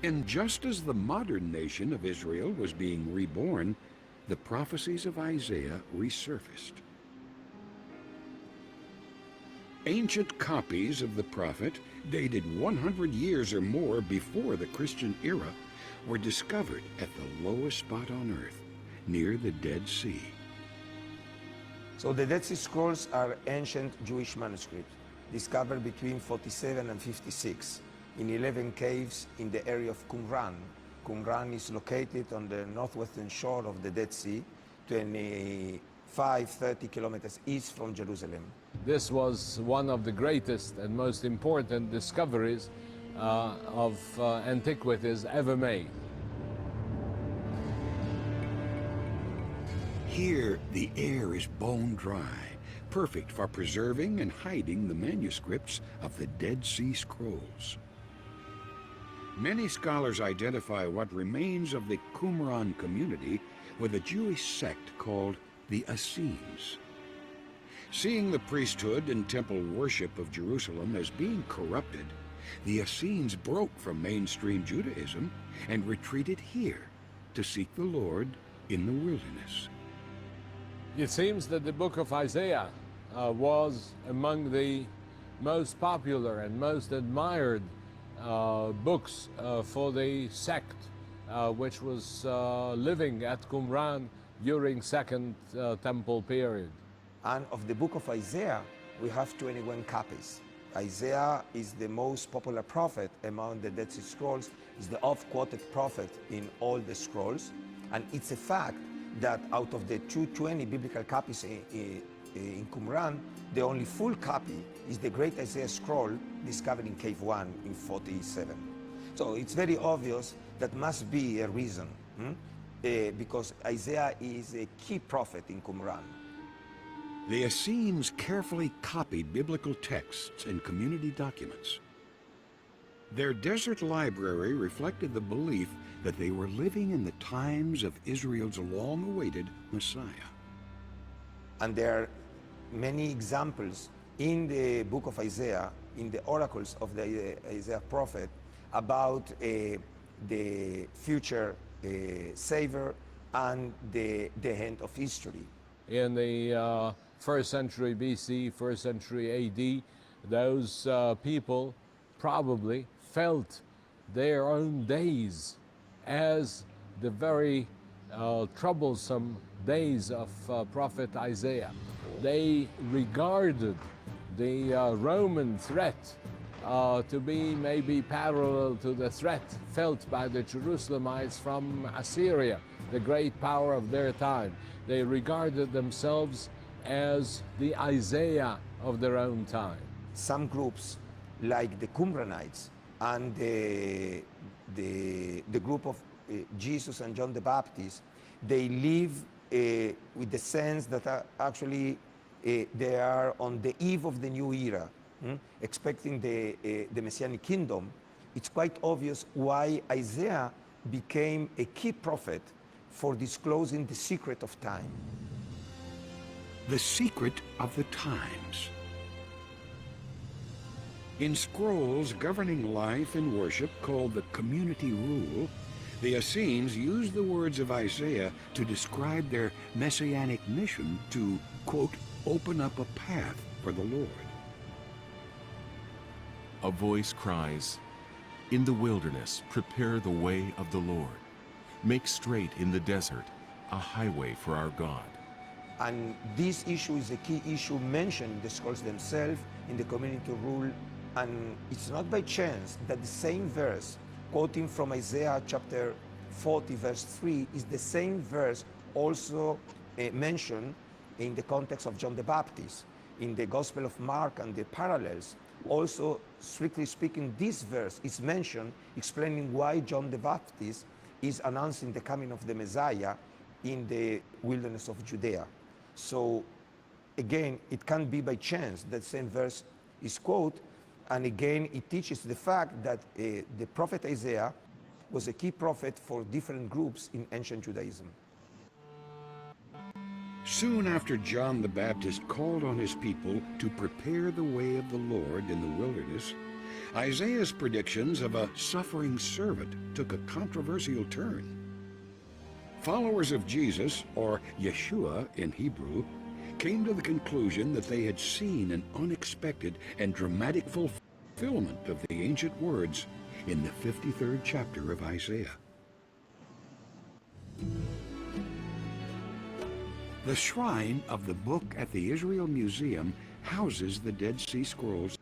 And just as the modern nation of Israel was being reborn, the prophecies of Isaiah resurfaced. Ancient copies of the prophet, dated 100 years or more before the Christian era, were discovered at the lowest spot on earth, near the Dead Sea. So the Dead Sea Scrolls are ancient Jewish manuscripts discovered between 47 and 56 in 11 caves in the area of Qumran. Qumran is located on the northwestern shore of the Dead Sea, 30 kilometers east from Jerusalem. This was one of the greatest and most important discoveries of antiquities ever made. Here, the air is bone dry, perfect for preserving and hiding the manuscripts of the Dead Sea Scrolls. Many scholars identify what remains of the Qumran community with a Jewish sect called the Essenes. Seeing the priesthood and temple worship of Jerusalem as being corrupted, the Essenes broke from mainstream Judaism and retreated here to seek the Lord in the wilderness. It seems that the book of Isaiah was among the most popular and most admired books for the sect which was living at Qumran during Second Temple period. And of the book of Isaiah, we have 21 copies. Isaiah is the most popular prophet among the Dead Sea Scrolls. He's the oft-quoted prophet in all the scrolls. And it's a fact that out of the 220 biblical copies in Qumran, the only full copy is the Great Isaiah Scroll discovered in Cave 1 in 47. So it's very obvious that must be a reason, because Isaiah is a key prophet in Qumran. The Essenes carefully copied biblical texts and community documents. Their desert library reflected the belief that they were living in the times of Israel's long-awaited Messiah. And there are many examples in the book of Isaiah, in the oracles of the Isaiah prophet, about the future Savior and the end of history. In the 1st century BC, 1st century AD, those people probably felt their own days as the very troublesome days of prophet Isaiah. They regarded the Roman threat to be maybe parallel to the threat felt by the Jerusalemites from Assyria, the great power of their time. They regarded themselves as the Isaiah of their own time. Some groups, like the Qumranites and the group of Jesus and John the Baptist, they live with the sense that actually they are on the eve of the new era, expecting the Messianic kingdom. It's quite obvious why Isaiah became a key prophet for disclosing the secret of time. The secret of the times. In scrolls governing life and worship called the Community Rule, the Essenes used the words of Isaiah to describe their messianic mission to, quote, open up a path for the Lord. A voice cries, "In the wilderness, prepare the way of the Lord. Make straight in the desert a highway for our God." And this issue is a key issue mentioned in the scrolls themselves, in the Community Rule. And it's not by chance that the same verse, quoting from Isaiah chapter 40, verse 3, is the same verse also mentioned in the context of John the Baptist. In the Gospel of Mark and the parallels, also, strictly speaking, this verse is mentioned explaining why John the Baptist is announcing the coming of the Messiah in the wilderness of Judea. So, again, it can't be by chance that same verse is quoted. And again, it teaches the fact that the prophet Isaiah was a key prophet for different groups in ancient Judaism. Soon after John the Baptist called on his people to prepare the way of the Lord in the wilderness, Isaiah's predictions of a suffering servant took a controversial turn. Followers of Jesus, or Yeshua in Hebrew, came to the conclusion that they had seen an unexpected and dramatic fulfillment of the ancient words in the 53rd chapter of Isaiah. The shrine of the book at the Israel Museum houses the Dead Sea Scrolls